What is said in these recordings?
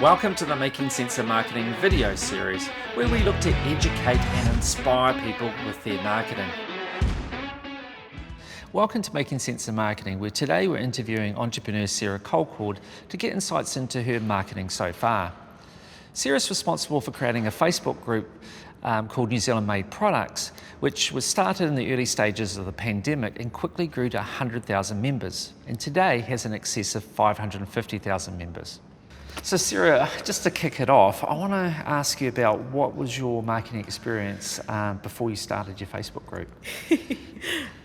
Welcome to the Making Sense of Marketing video series, where we look to educate and inspire people with their marketing. Welcome to Making Sense of Marketing, where today we're interviewing entrepreneur Sarah Colcord to get insights into her marketing so far. Sarah's responsible for creating a Facebook group called New Zealand Made Products, which was started in the early stages of the pandemic and quickly grew to 100,000 members, and today has in excess of 550,000 members. So Sarah, just to kick it off, I want to ask you about what was your marketing experience before you started your Facebook group?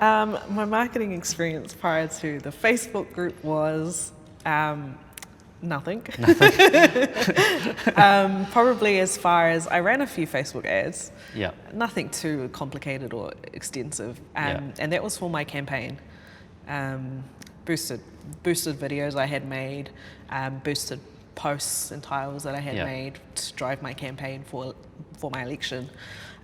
My marketing experience prior to the Facebook group was nothing. Probably as far as I ran a few Facebook ads. Yeah. Nothing too complicated or extensive. And that was for my campaign. Boosted videos I had made, boosted posts and titles that I had made to drive my campaign for my election.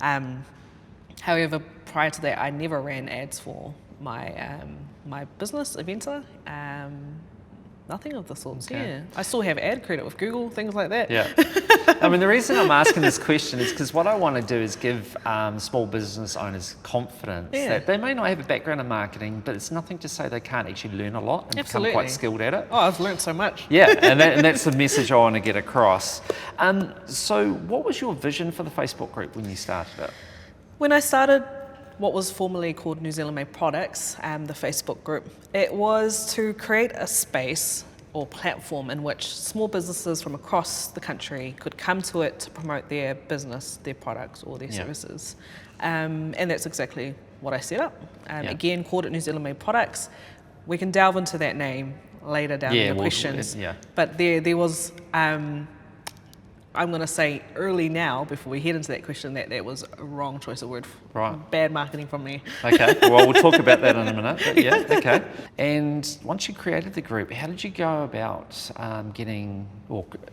However, prior to that, I never ran ads for my my business, Eventa. Nothing of the sorts. Okay. Yeah, I still have ad credit with Google, things like that. Yeah. I mean, the reason I'm asking this question is because what I want to do is give small business owners confidence that they may not have a background in marketing, but it's nothing to say they can't actually learn a lot and become quite skilled at it. Oh, I've learned so much. Yeah, and that's the message I want to get across. So what was your vision for the Facebook group when you started it? When I started what was formerly called New Zealand Made Products, the Facebook group, it was to create a space or platform in which small businesses from across the country could come to it to promote their business, their products or their services. And that's exactly what I set up. Again, called it New Zealand Made Products. We can delve into that name later down in the questions. But there was, I'm going to say early now, before we head into that question, that was a wrong choice of word. Right. Bad marketing from me. Okay, well, we'll talk about that in a minute. But yeah, okay. And once you created the group, how did you go about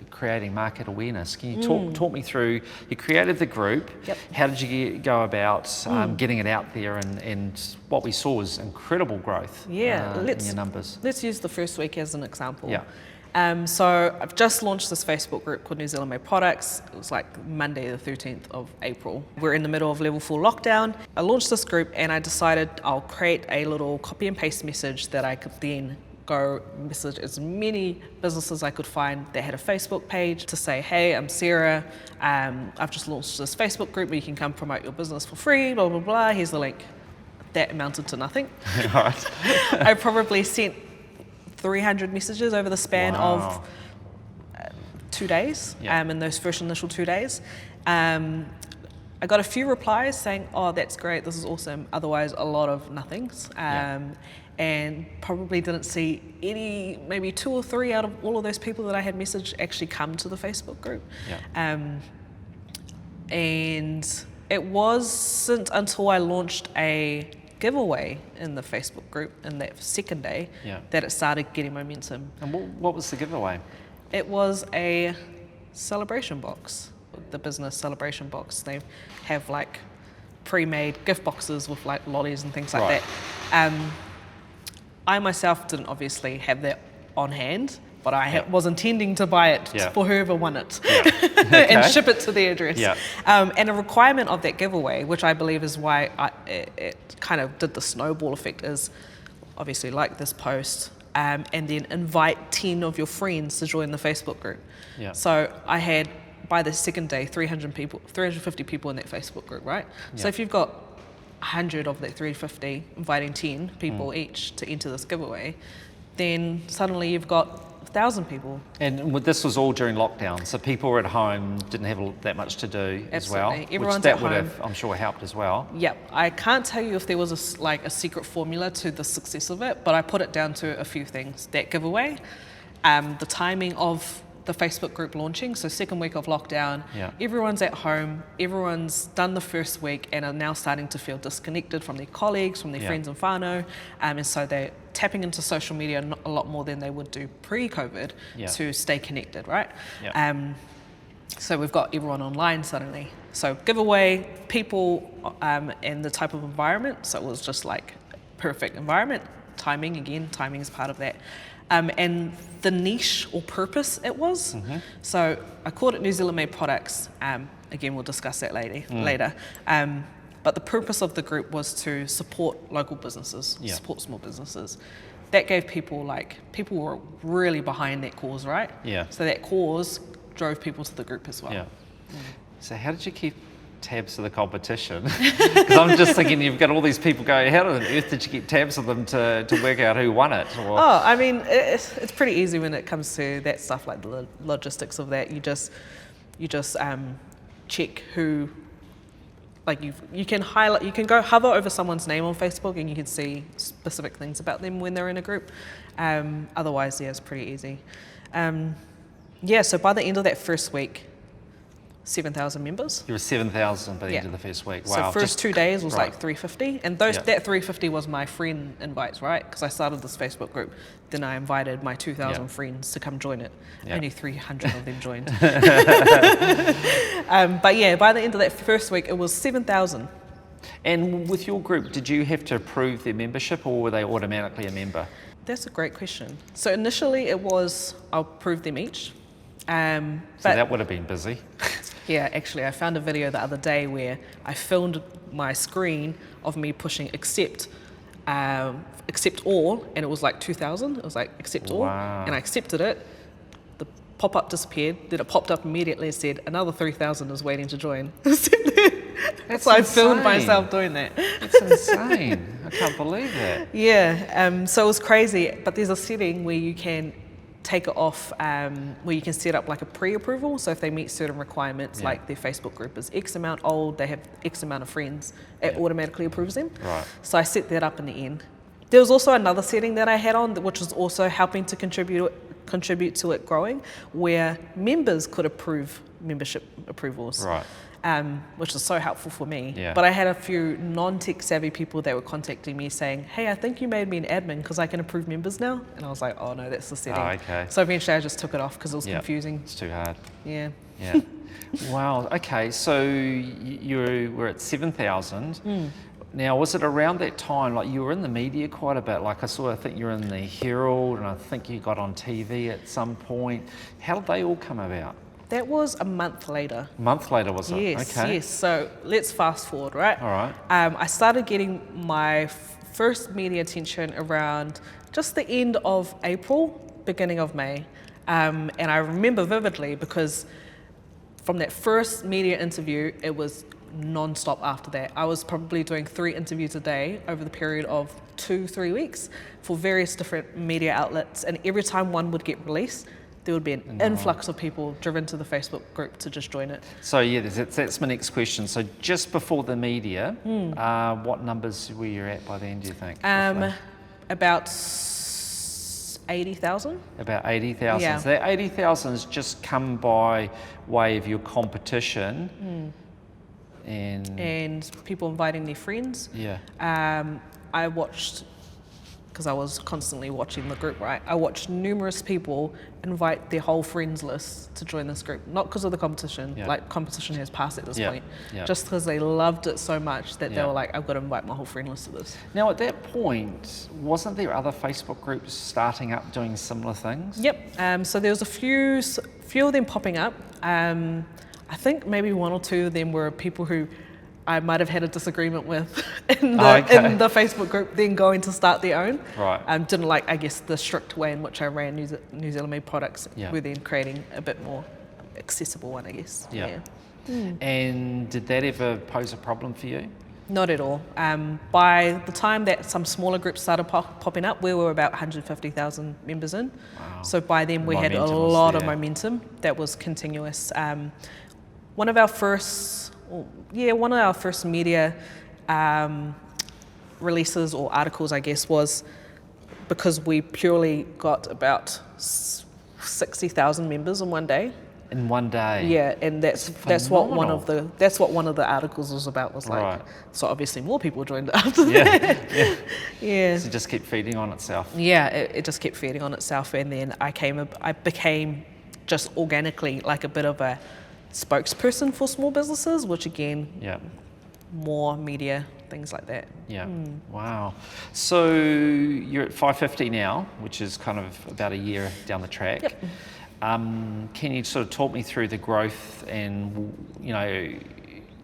creating market awareness? Can you talk me through, you created the group, how did you go about getting it out there, and what we saw was incredible growth in your numbers? Let's use the first week as an example. Yeah. So I've just launched this Facebook group called New Zealand Made Products. It was like Monday the 13th of April. We're in the middle of level 4 lockdown. I launched this group and I decided I'll create a little copy and paste message that I could then go message as many businesses I could find that had a Facebook page to say, hey, I'm Sarah. I've just launched this Facebook group where you can come promote your business for free, blah, blah, blah. Here's the link. That amounted to nothing. All right. I probably sent 300 messages over the span of 2 days, in those first initial 2 days. I got a few replies saying, oh, that's great, this is awesome. Otherwise, a lot of nothings. And probably didn't see any, maybe 2 or 3 out of all of those people that I had messaged actually come to the Facebook group. And it wasn't until I launched a giveaway in the Facebook group in that second day that it started getting momentum. And what was the giveaway? It was a celebration box, the business celebration box. They have like pre-made gift boxes with like lollies and things like that. I myself didn't obviously have that on hand, but I was intending to buy it for whoever won it and ship it to their address. And a requirement of that giveaway, which I believe is why it kind of did the snowball effect, is obviously like this post and then invite 10 of your friends to join the Facebook group. So I had, by the second day, 350 people in that Facebook group, right? So if you've got 100 of that 350 inviting 10 people each to enter this giveaway, then suddenly you've got 1,000 people. And this was all during lockdown, so people were at home, didn't have that much to do as well. Everyone's that at would home. have, I'm sure, helped as well. Yep. I can't tell you if there was a secret formula to the success of it, but I put it down to a few things. That giveaway, the timing of the Facebook group launching, so second week of lockdown, everyone's at home, everyone's done the first week and are now starting to feel disconnected from their colleagues, from their friends and whānau, and so they're tapping into social media a lot more than they would do pre-COVID to stay connected, right? So we've got everyone online suddenly. So giveaway, people, and the type of environment, so it was just like perfect environment. Timing is part of that. and the niche or purpose it was. So I called it New Zealand Made Products. Again, we'll discuss that later. But the purpose of the group was to support local businesses, support small businesses. That gave people were really behind that cause, right? Yeah. So that cause drove people to the group as well. Yeah. So how did you keep tabs of the competition? Because I'm just thinking, you've got all these people going, how on earth did you get tabs of them to work out who won it? Or... Oh, I mean, it's pretty easy when it comes to that stuff, like the logistics of that. You just check who, like you can highlight, you can go hover over someone's name on Facebook and you can see specific things about them when they're in a group. Otherwise, yeah, it's pretty easy. So by the end of that first week, 7,000 members. You were 7,000 by the end of the first week. Wow. So first 2 days was like 350, and that 350 was my friend invites, right? Because I started this Facebook group, then I invited my 2,000 friends to come join it. Only 300 of them joined. But yeah, by the end of that first week, it was 7,000. And with your group, did you have to approve their membership, or were they automatically a member? That's a great question. So initially it was, I'll approve them each. So that would have been busy. Yeah, actually, I found a video the other day where I filmed my screen of me pushing accept all, and it was like 2,000. It was like accept all, and I accepted it. The pop-up disappeared. Then it popped up immediately and said another 3,000 is waiting to join. That's so I filmed myself doing that. That's insane. I can't believe that. Yeah, so it was crazy. But there's a setting where you can take it off, where you can set up like a pre-approval. So if they meet certain requirements, like their Facebook group is X amount old, they have X amount of friends, it automatically approves them. Right. So I set that up in the end. There was also another setting that I had on, which was also helping to contribute to it growing, where members could approve membership approvals. Right. Which is so helpful for me. Yeah. But I had a few non-tech savvy people that were contacting me saying, hey, I think you made me an admin because I can approve members now. And I was like, oh no, that's the setting. Oh, okay. So eventually I just took it off because it was confusing. It's too hard. Yeah. Yeah. Wow. Okay. So you were at 7,000. Now, was it around that time, like you were in the media quite a bit? Like I think you were in the Herald, and I think you got on TV at some point. How did they all come about? That was a month later. A month later, was it? Yes, okay. yes. So let's fast forward, right? All right. I started getting my first media attention around just the end of April, beginning of May. And I remember vividly because from that first media interview, it was non-stop after that. I was probably doing 3 interviews a day over the period of 2-3 weeks for various different media outlets. And every time one would get released, there would be an influx of people driven to the Facebook group to just join it. So yeah, that's my next question. So just before the media, what numbers were you at by then, do you think? About 80,000. About 80,000. Yeah. So that 80,000 has just come by way of your competition. And people inviting their friends. Yeah. I watched, because I was constantly watching the group, right? I watched numerous people invite their whole friends list to join this group. Not because of the competition, like competition has passed at this point. Just because they loved it so much that they were like, I've got to invite my whole friend list to this. Now at that point, wasn't there other Facebook groups starting up doing similar things? Yep, so there was a few of them popping up. I think maybe 1 or 2 of them were people who I might have had a disagreement with in the Facebook group, then going to start their own. Right. Didn't like, I guess, the strict way in which I ran New Zealand Made Products. We're then creating a bit more accessible one, I guess. Yeah. And did that ever pose a problem for you? Not at all. By the time that some smaller groups started popping up, we were about 150,000 members in. Wow. So by then we had a lot of momentum that was continuous. One of our first media releases or articles, I guess, was because we purely got about 60,000 members in one day. In one day. Yeah, and that's what one of the articles was about. Was like, so obviously more people joined after that. Yeah. So it just kept feeding on itself. Yeah, it just kept feeding on itself, and then I became just organically like a bit of a spokesperson for small businesses, which again more media, things like that. Yeah. Wow. So you're at 550 now, which is kind of about a year down the track. Yep. Can you sort of talk me through the growth and, you know,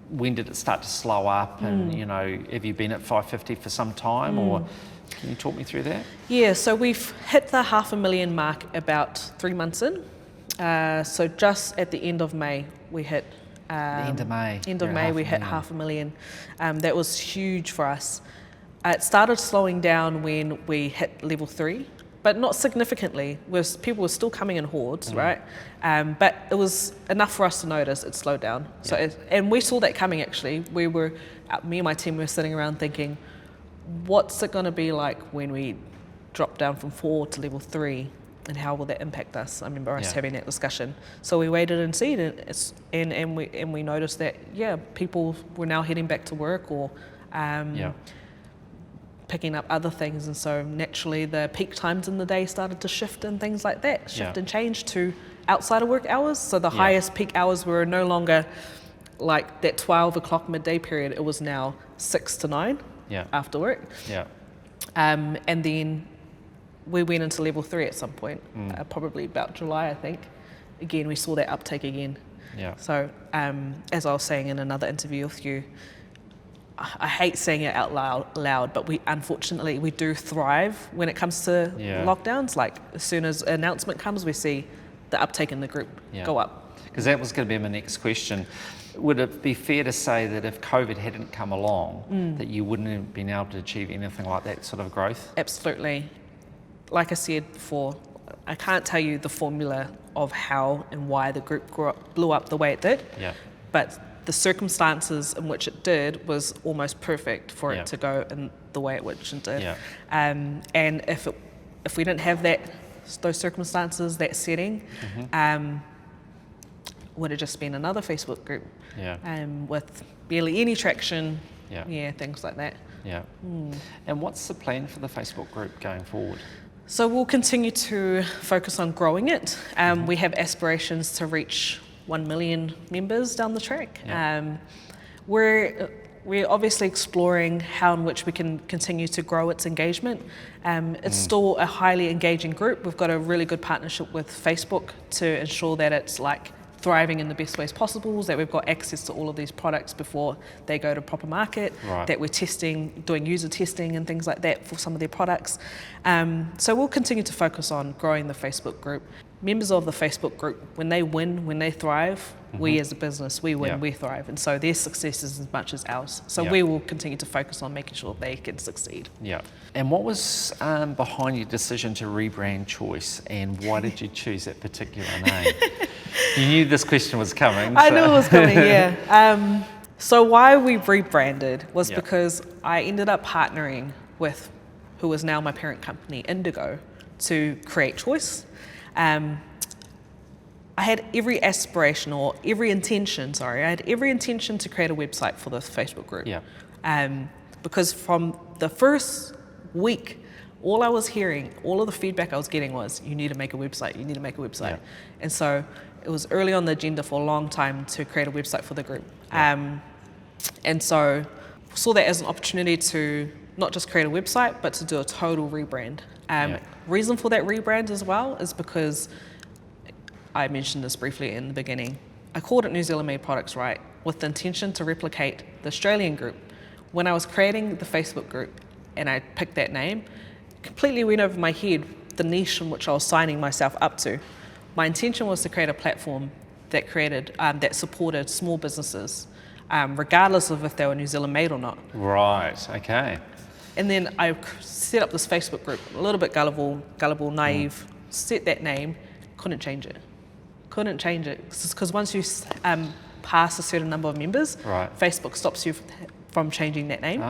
when did it start to slow up and, you know, have you been at 550 for some time or can you talk me through that? Yeah, so we've hit the 500,000 mark about 3 months in. So just at the end of May, we hit The end of May. End of You're May, at we hit 500,000. 500,000. That was huge for us. It started slowing down when we hit level 3, but not significantly. People were still coming in hordes, right? But it was enough for us to notice it slowed down. So, and we saw that coming actually. Me and my team were sitting around thinking, what's it going to be like when we drop down from 4 to level 3? And how will that impact us? I remember us having that discussion. So we waited and see, and we noticed that people were now heading back to work or picking up other things, and so naturally the peak times in the day started to shift and things like that, and change to outside of work hours. So the highest peak hours were no longer like that 12 o'clock midday period. It was now 6 to 9 after work. And then we went into level 3 at some point, probably about July, I think. Again, we saw that uptake again. So as I was saying in another interview with you, I hate saying it out loud, but unfortunately we do thrive when it comes to lockdowns. Like as soon as an announcement comes, we see the uptake in the group go up. Because that was going to be my next question. Would it be fair to say that if COVID hadn't come along, that you wouldn't have been able to achieve anything like that sort of growth? Absolutely. Like I said before, I can't tell you the formula of how and why the group blew up the way it did, but the circumstances in which it did was almost perfect for it to go in the way it which it did. And if we didn't have those circumstances, that setting, would have just been another Facebook group with barely any traction, things like that. And what's the plan for the Facebook group going forward? So we'll continue to focus on growing it. We have aspirations to reach 1 million members down the track. We're obviously exploring how in which we can continue to grow its engagement. It's still a highly engaging group. We've got a really good partnership with Facebook to ensure that it's like thriving in the best ways possible, that we've got access to all of these products before they go to proper market, that we're doing user testing and things like that for some of their products. So we'll continue to focus on growing the Facebook group. Members of the Facebook group, when they win, when they thrive, we as a business, we win, we thrive. And so their success is as much as ours. So we will continue to focus on making sure they can succeed. And what was behind your decision to rebrand CHOOICE, and why did you choose that particular name? You knew this question was coming. I knew it was coming, So why we rebranded was because I ended up partnering with who is now my parent company, Indigo, to create CHOOICE. I had every aspiration or every intention, I had every intention to create a website for this Facebook group. Because from the first week, all I was hearing, all of the feedback I was getting was, you need to make a website, you need to make a website. And so it was early on the agenda for a long time to create a website for the group. And so saw that as an opportunity to not just create a website, but to do a total rebrand. Reason for that rebrand as well is because I mentioned this briefly in the beginning. I called it New Zealand Made Products, right, with the intention to replicate the Australian group. When I was creating the Facebook group and I picked that name, completely went over my head the niche in which I was signing myself up to. My intention was to create a platform that that supported small businesses, regardless of if they were New Zealand made or not. Right, okay. And then I set up this Facebook group, a little bit gullible, naive, set that name, couldn't change it. Because once you pass a certain number of members, Facebook stops you from changing that name.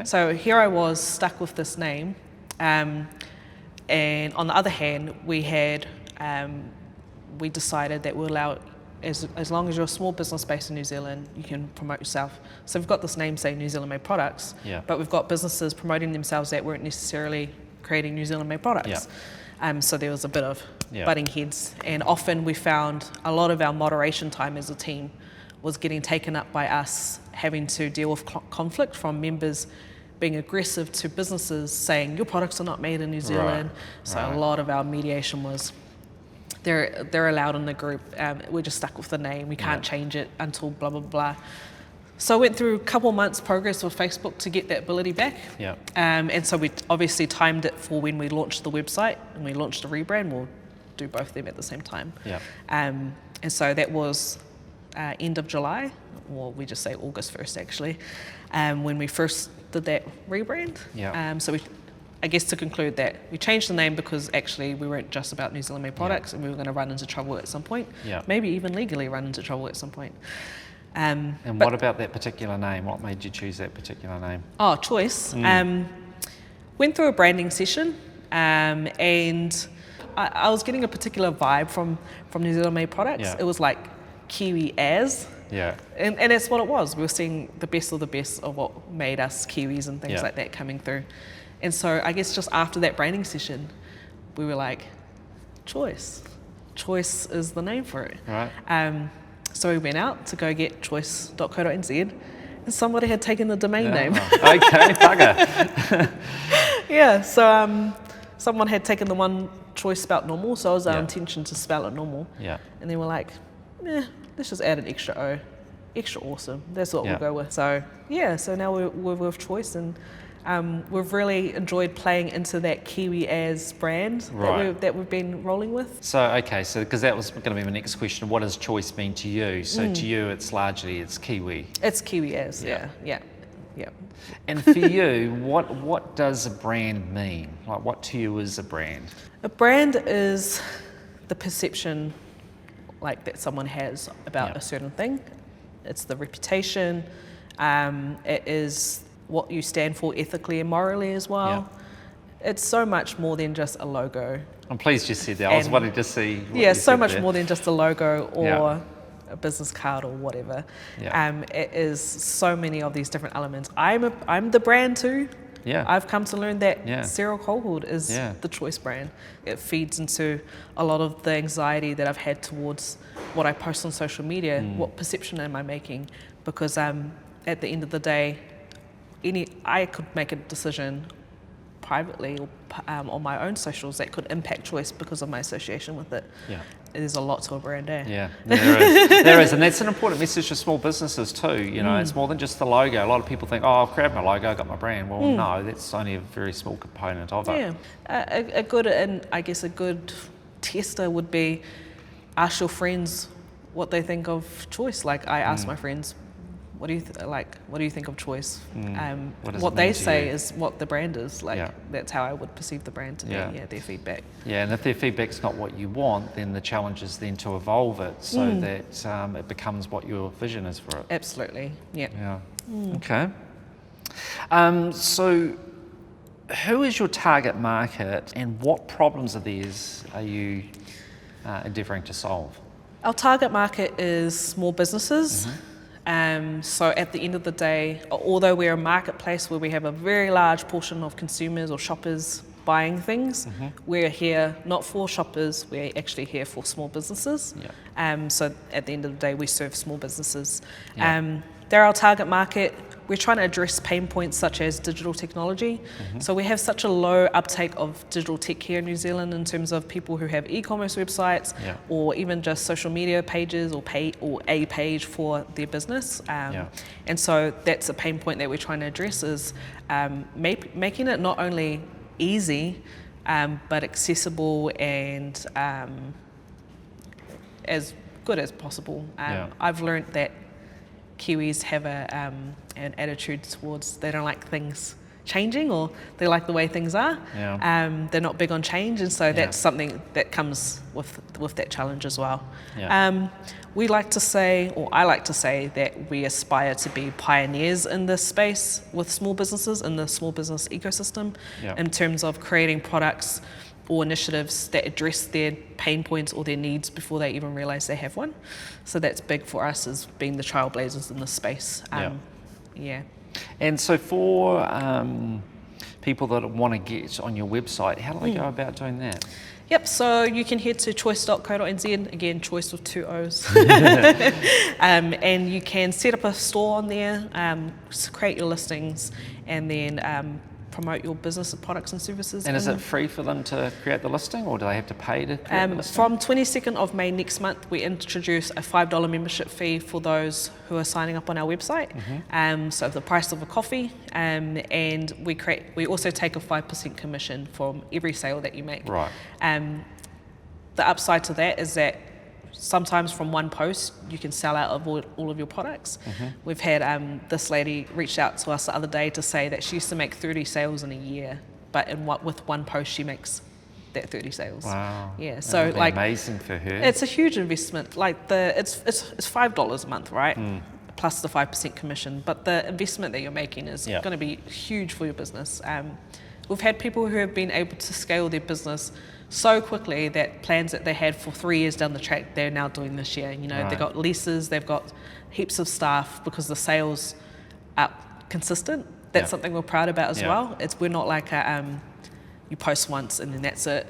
So here I was stuck with this name. And on the other hand, we decided that we'll allow, as long as you're a small business based in New Zealand, you can promote yourself. So we've got this name saying New Zealand Made Products, but we've got businesses promoting themselves that weren't necessarily creating New Zealand Made Products. So there was a bit of butting heads, and often we found a lot of our moderation time as a team was getting taken up by us having to deal with conflict from members being aggressive to businesses saying your products are not made in New Zealand. So a lot of our mediation was they're allowed in the group. We're just stuck with the name. We can't change it until blah, blah, blah. So I went through a couple months progress with Facebook to get that ability back. Yeah. And so we obviously timed it for when we launched the website and we launched the rebrand. We'll do both of them at the same time. Yeah. And so that was end of July, or we just say August 1st actually, when we first did that rebrand. Yeah. So I guess to conclude that we changed the name because actually we weren't just about New Zealand made products and we were going to run into trouble at some point. Yeah. Maybe even legally run into trouble at some point. And what about that particular name? What made you choose that particular name? Oh, CHOOICE. Went through a branding session and I was getting a particular vibe from New Zealand made products. Yeah. It was like Kiwi as. Yeah. And that's what it was. We were seeing the best of the best of what made us Kiwis and things like that coming through. And so I guess just after that branding session, we were like, CHOOICE. CHOOICE is the name for it. Right. So we went out to go get choice.co.nz and somebody had taken the domain name. Okay, bugger. Yeah, so someone had taken the one choice spelt normal, so it was our intention to spell it normal. Yeah. And they were like, let's just add an extra O. Extra awesome. That's what we'll go with. So yeah, so now we're with CHOOICE and we've really enjoyed playing into that Kiwi as brand that we've been rolling with. So, okay, so because that was going to be my next question, what does CHOOICE mean to you? So to you, it's Kiwi. It's Kiwi as, yeah. And for you, what does a brand mean? Like, what to you is a brand? A brand is the perception like that someone has about a certain thing. It's the reputation. It is what you stand for ethically and morally as well. Yeah. It's so much more than just a logo. I'm pleased you said that. I was wanting to see what you so much there. More than just a logo or a business card or whatever. Yeah. It is so many of these different elements. I'm the brand too. Yeah. I've come to learn that Sarah Colcord is the CHOOICE brand. It feeds into a lot of the anxiety that I've had towards what I post on social media. What perception am I making? Because at the end of the day, I could make a decision privately or on my own socials that could impact CHOOICE because of my association with it. Yeah. There's a lot to a brand, Yeah, there is. There is, and that's an important message for small businesses too. You know, it's more than just the logo. A lot of people think, oh, I've created my logo, I've got my brand. Well, no, that's only a very small component of it. Yeah, a good tester would be ask your friends what they think of CHOOICE. Like I ask my friends, what do you think of CHOOICE? What they say is what the brand is. That's how I would perceive the brand to be. Yeah, their feedback. Yeah, and if their feedback's not what you want, then the challenge is then to evolve it so that it becomes what your vision is for it. Absolutely. Yeah. Okay. So, who is your target market, and what problems of theirs are you endeavouring to solve? Our target market is small businesses. So at the end of the day, although we're a marketplace where we have a very large portion of consumers or shoppers buying things, we're here not for shoppers, we're actually here for small businesses. So at the end of the day, we serve small businesses. They're our target market. We're trying to address pain points such as digital technology. So we have such a low uptake of digital tech here in New Zealand in terms of people who have e-commerce websites or even just social media pages or a page for their business. And so that's a pain point that we're trying to address is making it not only easy but accessible and as good as possible. I've learned that Kiwis have an attitude towards they don't like things changing or they like the way things are. They're not big on change, and so that's something that comes with that challenge as well. We like to say, or I like to say, that we aspire to be pioneers in this space with small businesses in the small business ecosystem in terms of creating products or initiatives that address their pain points or their needs before they even realise they have one. So that's big for us as being the trailblazers in this space. And so people that want to get on your website, how do they go about doing that? Yep, so you can head to choice.co.nz, again, choice with 2 O's. And you can set up a store on there, create your listings, and then promote your business products and services. And is it free for them to create the listing, or do they have to pay to create the listing? From 22nd of May next month, we introduce a $5 membership fee for those who are signing up on our website. So the price of a coffee, and we also take a 5% commission from every sale that you make. Right. The upside to that is that sometimes from one post you can sell out of all of your products. We've had this lady reached out to us the other day to say that she used to make 30 sales in a year, but with one post she makes that 30 sales. Wow. Yeah, That so would be like amazing for her. it's a huge investment. Like it's $5 a month, right? Plus the 5% commission, but the investment that you're making is going to be huge for your business. We've had people who have been able to scale their business so quickly that plans that they had for 3 years down the track, they're now doing this year. You know, they've got leases, they've got heaps of staff because the sales are consistent. That's something we're proud about as well. We're not like you post once and then that's it.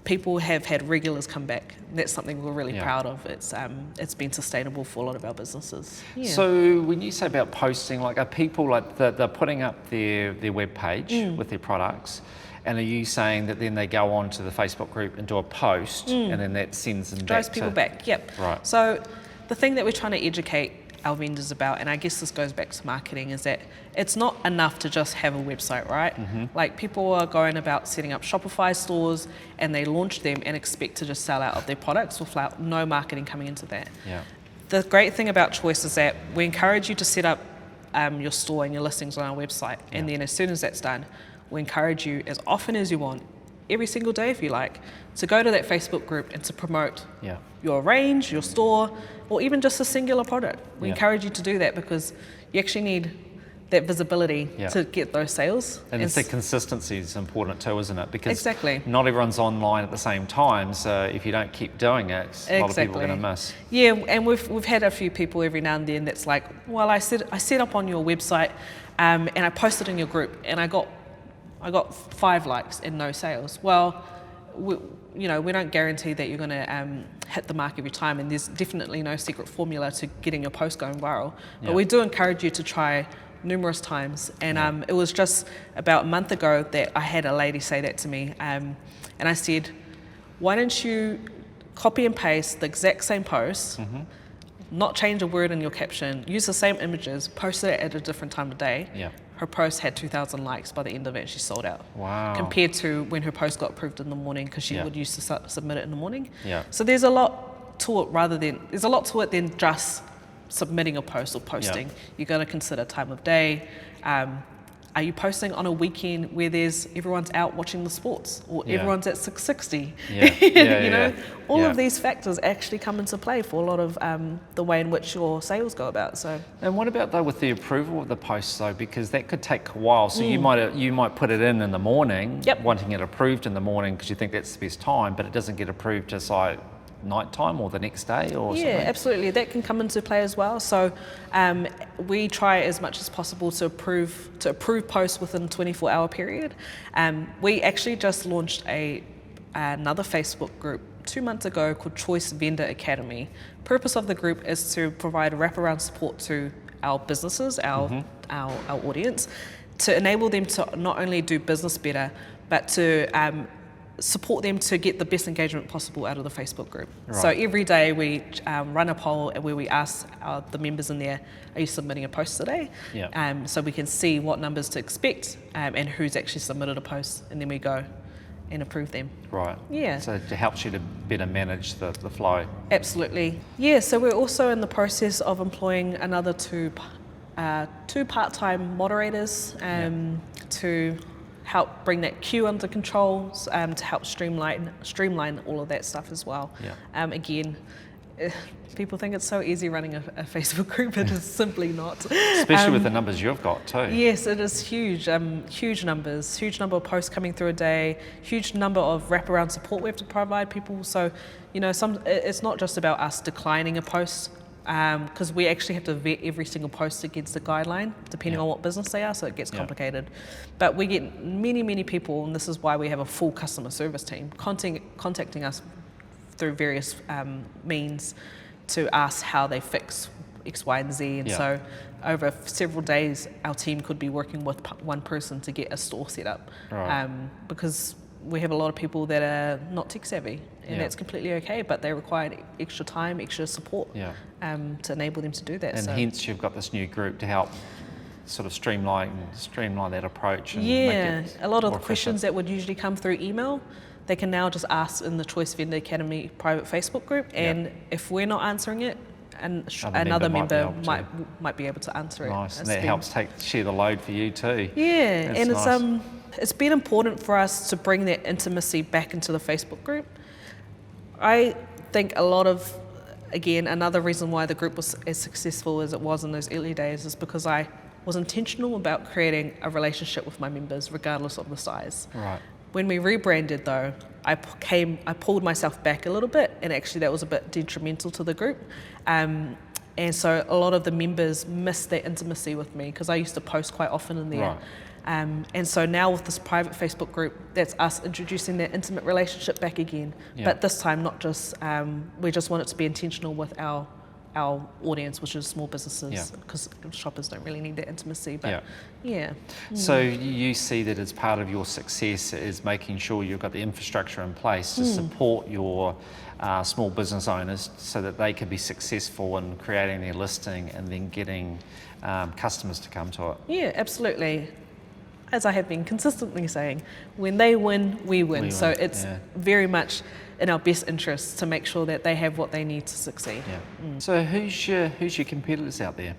People have had regulars come back. That's something we're really proud of. It's been sustainable for a lot of our businesses. Yeah. So when you say about posting, like are people like they're putting up their web page with their products, and are you saying that then they go on to the Facebook group and do a post, and then that sends them drives people back? Yep. Right. So the thing that we're trying to educate our vendors about, and I guess this goes back to marketing, is that it's not enough to just have a website, right? Like people are going about setting up Shopify stores and they launch them and expect to just sell out of their products without no marketing coming into that. Yeah. The great thing about Choice is that we encourage you to set up your store and your listings on our website, and then as soon as that's done, we encourage you as often as you want, every single day if you like, to go to that Facebook group and to promote your range, your store, or even just a singular product. We encourage you to do that because you actually need that visibility to get those sales. And it's the consistency is important too, isn't it? Because exactly. not everyone's online at the same time, so if you don't keep doing it, a lot of people are going to miss. Yeah, and we've had a few people every now and then that's like, well, I set up on your website and I posted in your group and I got 5 likes and no sales. Well, we don't guarantee that you're going to hit the mark every time, and there's definitely no secret formula to getting your post going viral. But we do encourage you to try numerous times. And it was just about a month ago that I had a lady say that to me, and I said, why don't you copy and paste the exact same post, not change a word in your caption, use the same images, post it at a different time of day. Her post had 2,000 likes by the end of it, and she sold out. Wow. Compared to when her post got approved in the morning, because she would used to submit it in the morning. Yeah. So there's a lot to it there's a lot to it than just submitting a post or posting. You got to consider time of day. Are you posting on a weekend where everyone's out watching the sports, or everyone's at 660? All of these factors actually come into play for a lot of the way in which your sales go about. So. And what about though with the approval of the posts though, because that could take a while. So you might put it in the morning, wanting it approved in the morning because you think that's the best time, but it doesn't get approved just like nighttime or the next day or something? Absolutely, that can come into play as well. So we try as much as possible to approve posts within a 24-hour period. We actually just launched another Facebook group 2 months ago called Choice Vendor Academy. Purpose of the group is to provide wraparound support to our businesses, our audience, to enable them to not only do business better, but to support them to get the best engagement possible out of the Facebook group. Right. So every day we run a poll where we ask the members in there, are you submitting a post today? So we can see what numbers to expect and who's actually submitted a post, and then we go and approve them. Right. Yeah. So it helps you to better manage the flow. Absolutely. Yeah, so we're also in the process of employing another two part-time moderators to help bring that queue under control, to help streamline all of that stuff as well. Again, people think it's so easy running a Facebook group. It is simply not. Especially with the numbers you've got too. Yes, it is huge. Huge numbers, huge number of posts coming through a day, huge number of wraparound support we have to provide people. So, it's not just about us declining a post because we actually have to vet every single post against the guideline, depending on what business they are, so it gets complicated. But we get many people, and this is why we have a full customer service team, contacting us through various means to ask how they fix X, Y, and Z. And so over several days, our team could be working with one person to get a store set up. Right. Because we have a lot of people that are not tech savvy, and that's completely okay, but they require extra time, extra support to enable them to do that. And hence you've got this new group to help sort of streamline that approach. And make it a lot of the more questions efficient. that would usually come through email, they can now just ask in the Choice Vendor Academy private Facebook group, and if we're not answering it, and another member might be able to answer it. Nice, and that helps share the load for you too. Yeah, That's and nice. It's been important for us to bring that intimacy back into the Facebook group. I think another reason why the group was as successful as it was in those early days is because I was intentional about creating a relationship with my members regardless of the size. Right. When we rebranded though, I pulled myself back a little bit, and actually that was a bit detrimental to the group. And so a lot of the members missed that intimacy with me because I used to post quite often in there. Right. And so now with this private Facebook group, that's us introducing that intimate relationship back again. Yeah. But this time, not just, we just want it to be intentional with our audience, which is small businesses, because shoppers don't really need that intimacy. But So you see that as part of your success is making sure you've got the infrastructure in place to support your small business owners so that they can be successful in creating their listing and then getting customers to come to it. Yeah, absolutely. As I have been consistently saying, when they win, we win. So it's very much in our best interests to make sure that they have what they need to succeed. Yeah. So who's your competitors out there?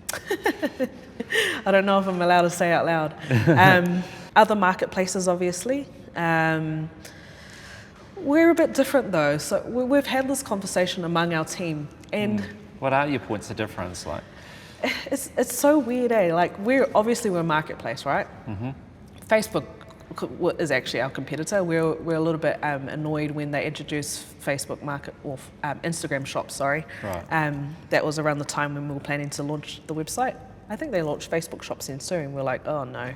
I don't know if I'm allowed to say out loud. Other marketplaces, obviously. We're a bit different though. So we've had this conversation among our team, and what are your points of difference like? It's so weird, eh? Like we're a marketplace, right? Mm-hmm. Facebook is actually our competitor. We're a little bit annoyed when they introduced Facebook Market or Instagram Shops. Sorry, right. That was around the time when we were planning to launch the website. I think they launched Facebook Shops in soon. We're like, oh no,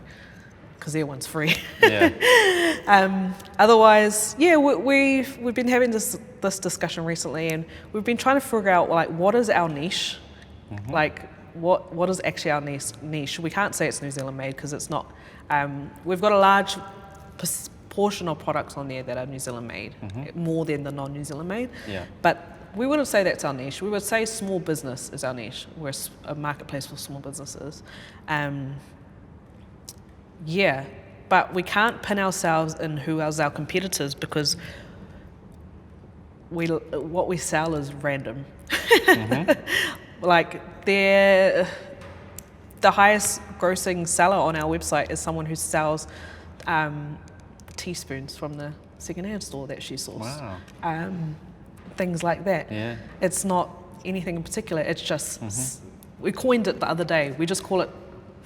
because their one's free. Yeah. Otherwise, we've been having this discussion recently, and we've been trying to figure out like what is our niche, like what is actually our niche. We can't say it's New Zealand made because it's not. We've got a large portion of products on there that are New Zealand made, more than the non-New Zealand made. Yeah. But we wouldn't say that's our niche. We would say small business is our niche. We're a marketplace for small businesses. But we can't pin ourselves in who is our competitors because what we sell is random. Like the highest grossing seller on our website is someone who sells teaspoons from the secondhand store that she sourced. Wow. Things like that. Yeah. It's not anything in particular. It's just we coined it the other day. We just call it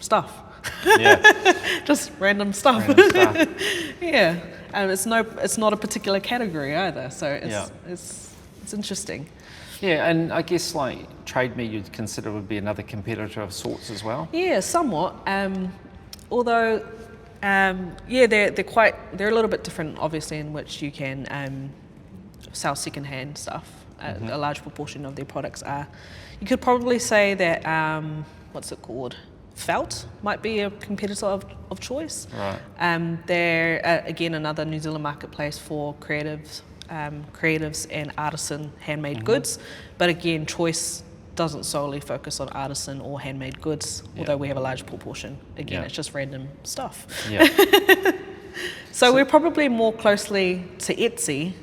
stuff. Yeah. Just random stuff. Random stuff. Yeah. It's not a particular category either. So it's interesting. Yeah, and I guess like Trade Me you'd consider would be another competitor of sorts as well. Yeah, somewhat. Although, they're a little bit different, obviously, in which you can sell secondhand stuff. A large proportion of their products are. You could probably say that what's it called? Felt might be a competitor of choice. Right. They're again another New Zealand marketplace for creatives and artisan handmade goods, but again, Choice doesn't solely focus on artisan or handmade goods, although we have a large proportion. Again, it's just random stuff. Yeah. So we're probably more closely to Etsy.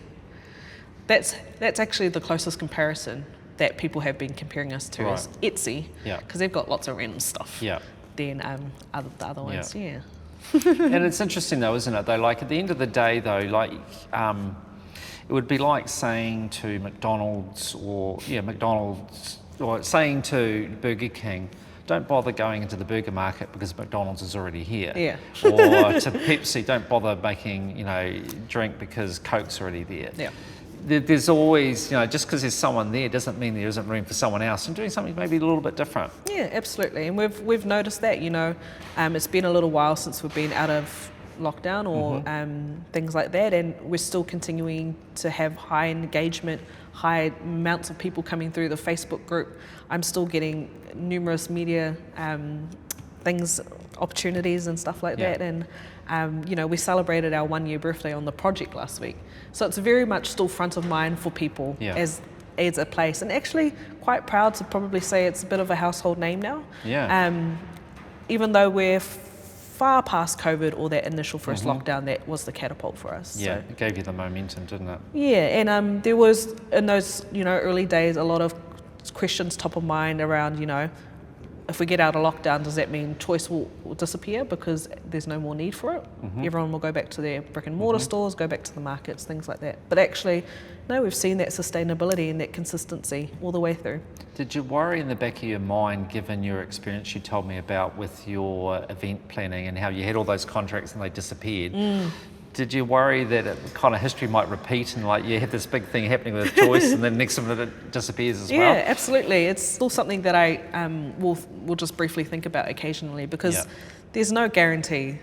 That's actually the closest comparison that people have been comparing us to is Etsy, because they've got lots of random stuff. Yeah. Than the other ones. Yeah. And it's interesting though, isn't it? Though, like at the end of the day, though, like it would be like saying to McDonald's or saying to Burger King, don't bother going into the burger market because McDonald's is already here. Yeah. Or to Pepsi, don't bother making drink because Coke's already there. Yeah. there's always, just because there's someone there doesn't mean there isn't room for someone else and doing something maybe a little bit different. Yeah, absolutely. And we've noticed that, it's been a little while since we've been out of lockdown or things like that, and we're still continuing to have high engagement, high amounts of people coming through the Facebook group. I'm still getting numerous media opportunities and stuff like that, and we celebrated our 1 year birthday on the project last week, so it's very much still front of mind for people as a place, and actually quite proud to probably say it's a bit of a household name now. Even though we're far past COVID or that initial first lockdown, that was the catapult for us. Yeah, so it gave you the momentum, didn't it? Yeah, and there was in those early days a lot of questions top of mind around if we get out of lockdown, does that mean choice will disappear because there's no more need for it? Everyone will go back to their brick and mortar stores, go back to the markets, things like that. But actually, no, we've seen that sustainability and that consistency all the way through. Did you worry in the back of your mind, given your experience you told me about with your event planning and how you had all those contracts and they disappeared? Did you worry that kind of history might repeat and you have this big thing happening with choice and then next minute it disappears as well? Yeah, absolutely. It's still something that I will just briefly think about occasionally, because there's no guarantee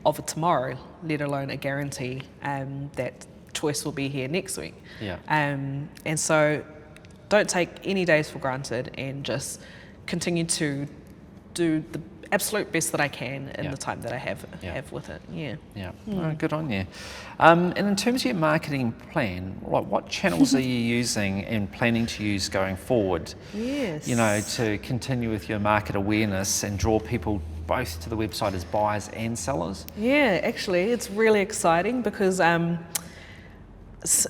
of a tomorrow, let alone a guarantee that choice will be here next week. And so don't take any days for granted and just continue to do the absolute best that I can in the time that I have with it. Oh, good on you. And in terms of your marketing plan, what channels are you using and planning to use going forward? To continue with your market awareness and draw people both to the website as buyers and sellers? Actually, it's really exciting because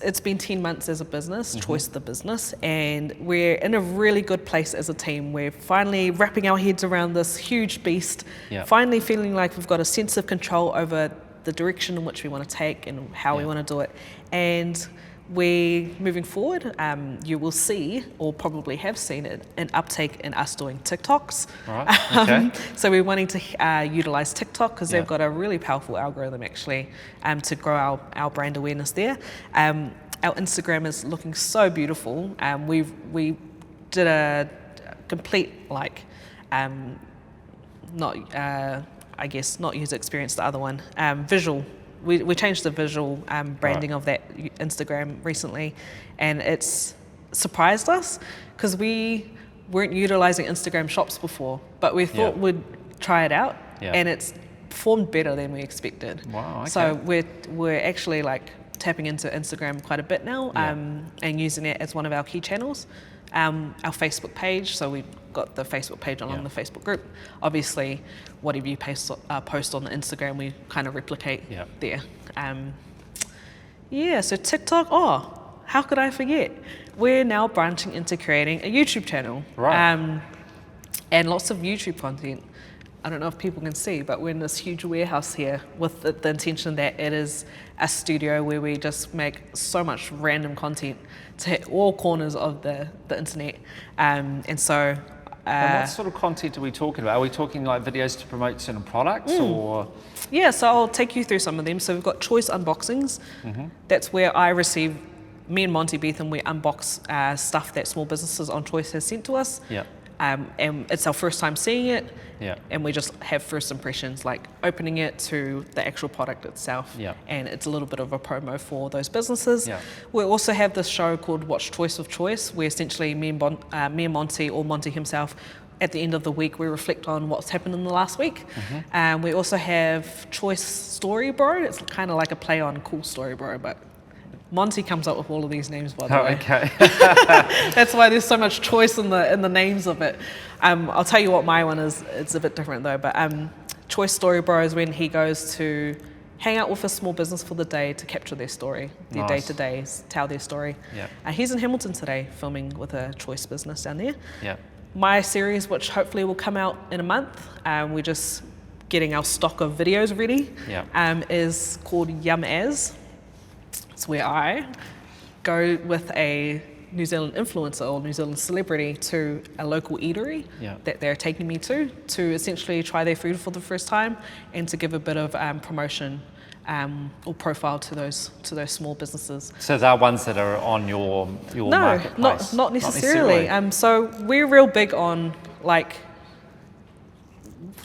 it's been 10 months as a business, CHOOICE the business, and we're in a really good place as a team. We're finally wrapping our heads around this huge beast, finally feeling like we've got a sense of control over the direction in which we want to take and how we want to do it. And we're moving forward. You will see, or probably have seen it, an uptake in us doing TikToks. So we're wanting to utilize TikTok because they've got a really powerful algorithm actually to grow our brand awareness there. Our Instagram is looking so beautiful. We did a complete not user experience, the other one, visual. We changed the visual branding of that Instagram recently, and it's surprised us because we weren't utilizing Instagram shops before, but we thought we'd try it out, and it's performed better than we expected. Wow, okay. So we're actually tapping into Instagram quite a bit now, and using it as one of our key channels. Our Facebook page, so we've got the Facebook page along the Facebook group. Obviously, whatever you post on the Instagram, we kind of replicate there. So TikTok, how could I forget? We're now branching into creating a YouTube channel. And lots of YouTube content. I don't know if people can see, but we're in this huge warehouse here with the intention that it is a studio where we just make so much random content to hit all corners of the internet. And so... and what sort of content are we talking about? Are we talking videos to promote certain products or...? Yeah, so I'll take you through some of them. So we've got CHOOICE unboxings. That's where me and Monty Beetham, we unbox stuff that small businesses on CHOOICE has sent to us. And it's our first time seeing it, and we just have first impressions, like opening it to the actual product itself, and it's a little bit of a promo for those businesses. We also have this show called Watch Choice of Choice, where essentially me and Monty, or Monty himself, at the end of the week, we reflect on what's happened in the last week. We also have Choice Story Bro. It's kind of like a play on Cool Story Bro, but Monty comes up with all of these names, by the way. Okay. That's why there's so much choice in the names of it. I'll tell you what my one is. It's a bit different though, but Choice Story Bro is when he goes to hang out with a small business for the day to capture their story, their day-to-day, tell their story. He's in Hamilton today filming with a CHOICE business down there. My series, which hopefully will come out in a month, we're just getting our stock of videos ready, is called Yum As. It's where I go with a New Zealand influencer or New Zealand celebrity to a local eatery that they're taking me to essentially try their food for the first time and to give a bit of promotion or profile to those small businesses. So they're ones that are on your No, marketplace? not necessarily. So we're real big on like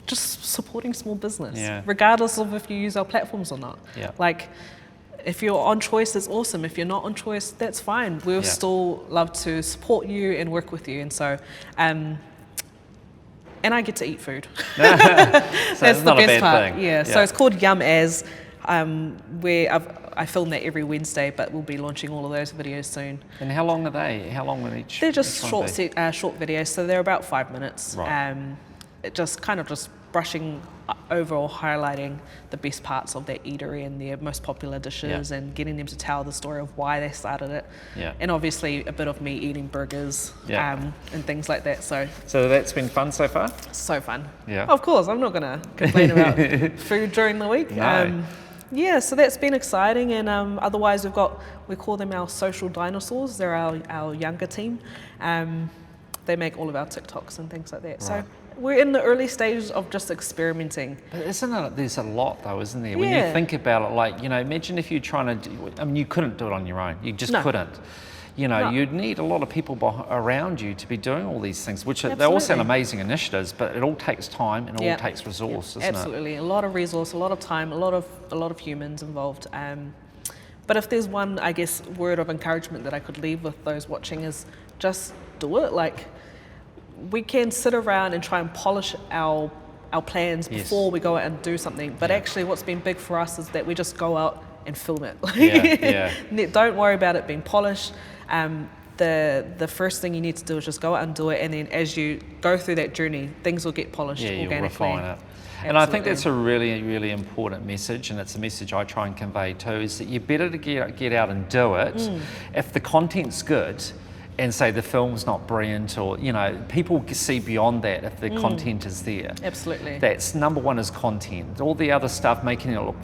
just supporting small business, regardless of if you use our platforms or not. Yeah. Like, if you're on Choice, that's awesome. If you're not on Choice, that's fine. We'll still love to support you and work with you. And so, and I get to eat food. So that's the not a best bad part. thing. Yeah. So it's called Yum As. I film that every Wednesday, but we'll be launching all of those videos soon. And how long are they? How long will each? They're just each short one be? short videos, so they're about 5 minutes. Right. It just kind of just brushing over or highlighting the best parts of that eatery and their most popular dishes, and getting them to tell the story of why they started it. Yeah. And obviously a bit of me eating burgers, and things like that. So that's been fun so far? so fun. Yeah. Of course, I'm not gonna complain about food during the week. No. Yeah, so that's been exciting, and otherwise we call them our social dinosaurs. They're our younger team. They make all of our TikToks and things like that. Right. So we're in the early stages of just experimenting. But there's a lot though, isn't there? When you think about it, like, imagine if you're trying to you couldn't do it on your own. You just couldn't. You'd need a lot of people around you to be doing all these things, which they all sound amazing initiatives, but it all takes time and it all takes resource, doesn't it? Absolutely, a lot of resource, a lot of time, a lot of humans involved. But if there's one, I guess, word of encouragement that I could leave with those watching is just do it. Like, we can sit around and try and polish our plans before we go out and do something, but actually what's been big for us is that we just go out and film it. Don't worry about it being polished. The first thing you need to do is just go out and do it, and then as you go through that journey, things will get polished organically. You'll refine it. And I think that's a really, really important message, and it's a message I try and convey too, is that you're better to get out and do it. If the content's good, and say the film's not brilliant, or people see beyond that if the content is there. Absolutely. That's number one, is content. All the other stuff, making it look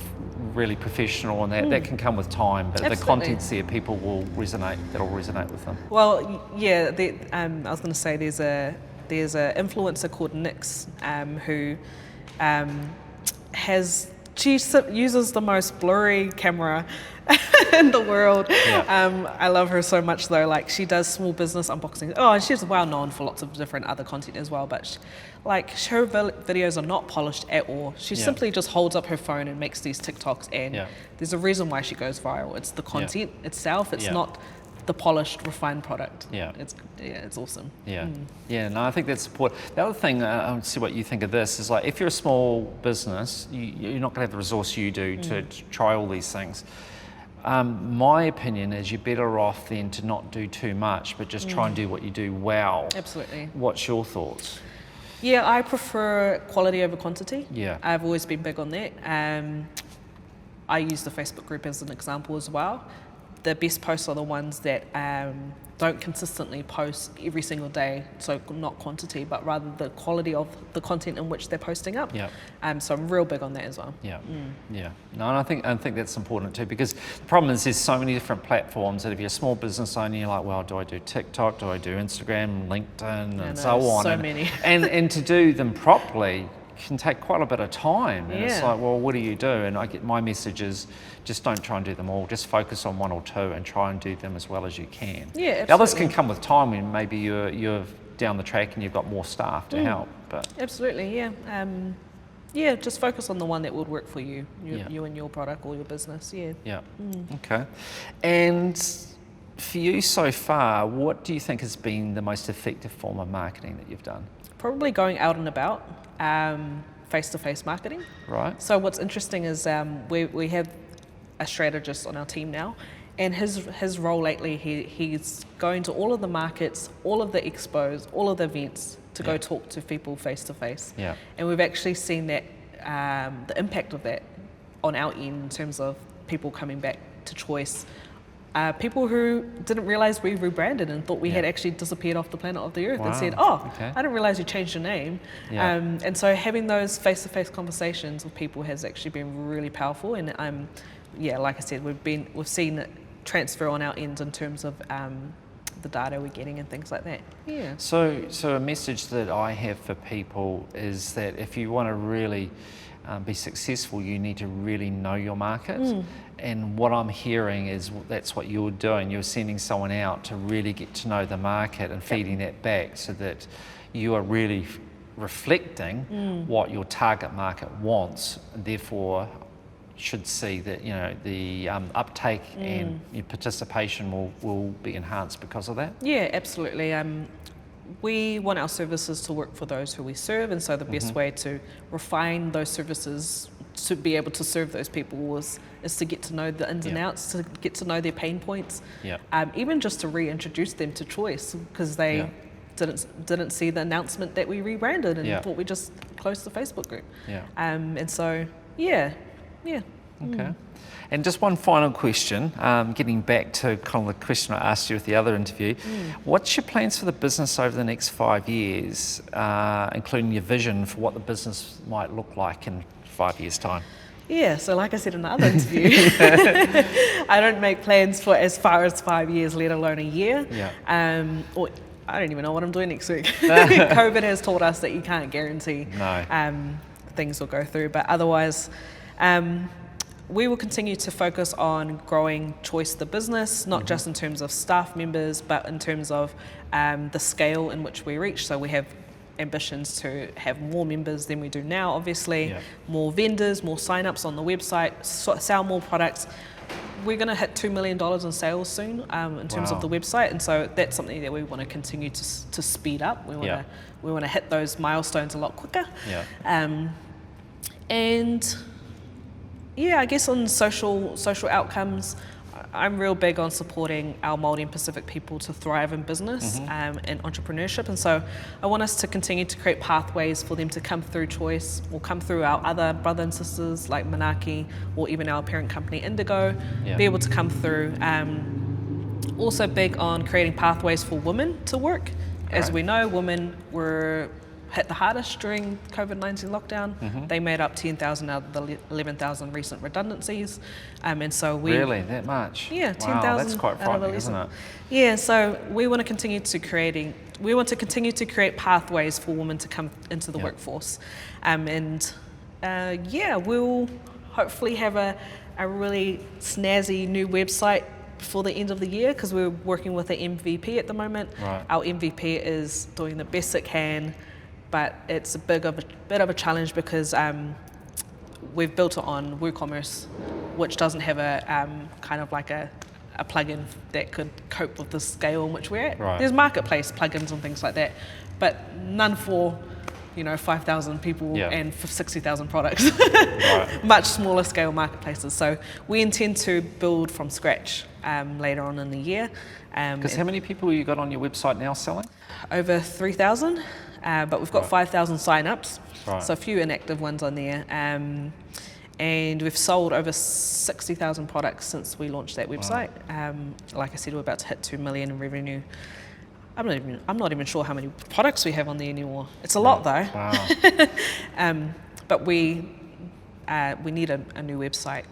really professional, and that can come with time, but if the content's there, people will resonate. That'll resonate with them. Well, yeah. I was going to say there's a influencer called Nix who she uses the most blurry camera in the world. I love her so much though. Like, she does small business unboxing. And she's well known for lots of different other content as well, but her videos are not polished at all. She simply just holds up her phone and makes these TikToks, and there's a reason why she goes viral. It's the content itself. It's not the polished, refined product. It's awesome. No, I think that's important. The other thing, I'll see what you think of this, is like, if you're a small business, you're not going to have the resource you do to try all these things. My opinion is you're better off then to not do too much, but just try and do what you do well. Absolutely. What's your thoughts? Yeah, I prefer quality over quantity. I've always been big on that. I use the Facebook group as an example as well. The best posts are the ones that don't consistently post every single day, so not quantity, but rather the quality of the content in which they're posting up. So I'm real big on that as well. No, and I think that's important too, because the problem is there's so many different platforms that if you're a small business owner, you're like, well, do I do TikTok, do I do Instagram, LinkedIn, and so on? So many. and to do them properly can take quite a bit of time, and it's like, well, what do you do? And I get my message is just don't try and do them all, just focus on one or two and try and do them as well as you can. Absolutely. The others can come with time when maybe you're down the track and you've got more staff to help. But absolutely, just focus on the one that would work for you, you and your product or your business. Okay. And for you so far, what do you think has been the most effective form of marketing that you've done? Probably going out and about, face-to-face marketing. Right. So what's interesting is we have a strategist on our team now, and his role lately, he's going to all of the markets, all of the expos, all of the events to go talk to people face-to-face. And we've actually seen that the impact of that on our end in terms of people coming back to Choice. People who didn't realize we rebranded and thought we had actually disappeared off the planet of the earth, and said, I didn't realize you changed your name. And so having those face-to-face conversations with people has actually been really powerful. And like I said, we've seen it transfer on our end in terms of the data we're getting and things like that. Yeah. So a message that I have for people is that if you want to really be successful, you need to really know your market. And what I'm hearing is that's what you're doing. You're sending someone out to really get to know the market and feeding that back, so that you are really reflecting what your target market wants, and therefore should see that the uptake and your participation will be enhanced because of that. Yeah, absolutely. We want our services to work for those who we serve, and so the best way to refine those services to be able to serve those people is to get to know the ins and outs, to get to know their pain points, even just to reintroduce them to CHOOICE, because they didn't see the announcement that we rebranded and thought we just closed the Facebook group. And so, Okay. And just one final question, getting back to kind of the question I asked you with the other interview. What's your plans for the business over the next 5 years, including your vision for what the business might look like in 5 years' time? Yeah, so like I said in the other interview, I don't make plans for as far as 5 years, let alone a year. Or I don't even know what I'm doing next week. COVID has taught us that you can't guarantee things will go through, but otherwise, we will continue to focus on growing CHOOICE the business, not just in terms of staff members, but in terms of the scale in which we reach. So we have ambitions to have more members than we do now, obviously, more vendors, more sign-ups on the website, sell more products. We're going to hit $2 million in sales soon in terms of the website, and so that's something that we want to continue to speed up. We want to hit those milestones a lot quicker. And yeah, I guess on social outcomes, I'm real big on supporting our Māori and Pacific people to thrive in business and entrepreneurship, and so I want us to continue to create pathways for them to come through CHOOICE or come through our other brother and sisters like Manaki, or even our parent company Indigo, be able to come through. Also big on creating pathways for women to work. As we know, women were hit the hardest during COVID-19 lockdown. They made up 10,000 out of the 11,000 recent redundancies, and so we really that much. 10,000. Wow, that's quite frightening, isn't it? Yeah, so we want to continue to create pathways for women to come into the workforce, and we'll hopefully have a really snazzy new website before the end of the year, because we're working with an MVP at the moment. Our MVP is doing the best it can, but it's a bit of a challenge because we've built it on WooCommerce, which doesn't have a kind of like a plugin that could cope with the scale in which we're at. There's marketplace plugins and things like that, but none for 5,000 people and 60,000 products. Much smaller scale marketplaces. So we intend to build from scratch later on in the year. Because how many people you got on your website now selling? Over 3,000. But we've got 5,000 sign-ups, so a few inactive ones on there. And we've sold over 60,000 products since we launched that website. Like I said, we're about to hit 2 million in revenue. I'm not even sure how many products we have on there anymore. It's a lot though. But we need a new website.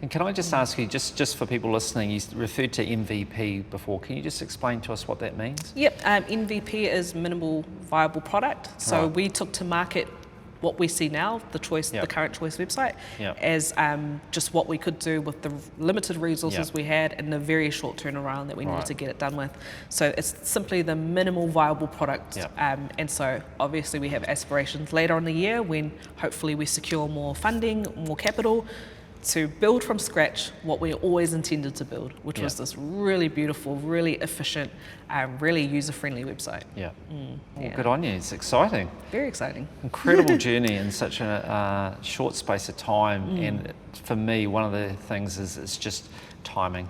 And can I just ask you, just for people listening, you referred to MVP before. Can you just explain to us what that means? Yep, MVP is minimal viable product. So we took to market what we see now, the current CHOOICE website, as just what we could do with the limited resources we had and the very short turnaround that we needed to get it done with. So it's simply the minimal viable product. And so obviously we have aspirations later in the year when hopefully we secure more funding, more capital, to build from scratch what we always intended to build, which was this really beautiful, really efficient, really user-friendly website. Well, good on you. It's exciting. Very exciting. Incredible journey in such a short space of time. And for me, one of the things is it's just timing.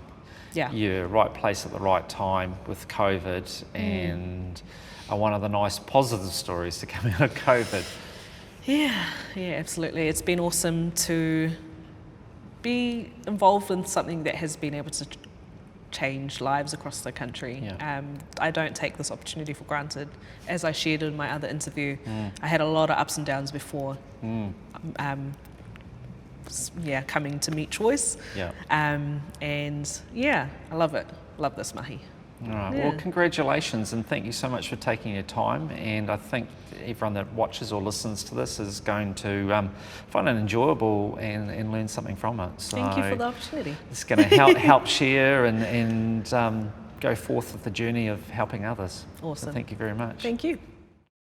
You're right place at the right time with COVID, and one of the nice positive stories to come out of COVID. Yeah, absolutely. It's been awesome to be involved in something that has been able to change lives across the country. I don't take this opportunity for granted. As I shared in my other interview, I had a lot of ups and downs before coming to meet CHOOICE. And I love it. Love this mahi. All right. Yeah. Well, congratulations, and thank you so much for taking your time. And I think everyone that watches or listens to this is going to find it enjoyable and learn something from it. So Thank you for the opportunity. it's going to help share and go forth with the journey of helping others. Awesome. So thank you very much. Thank you.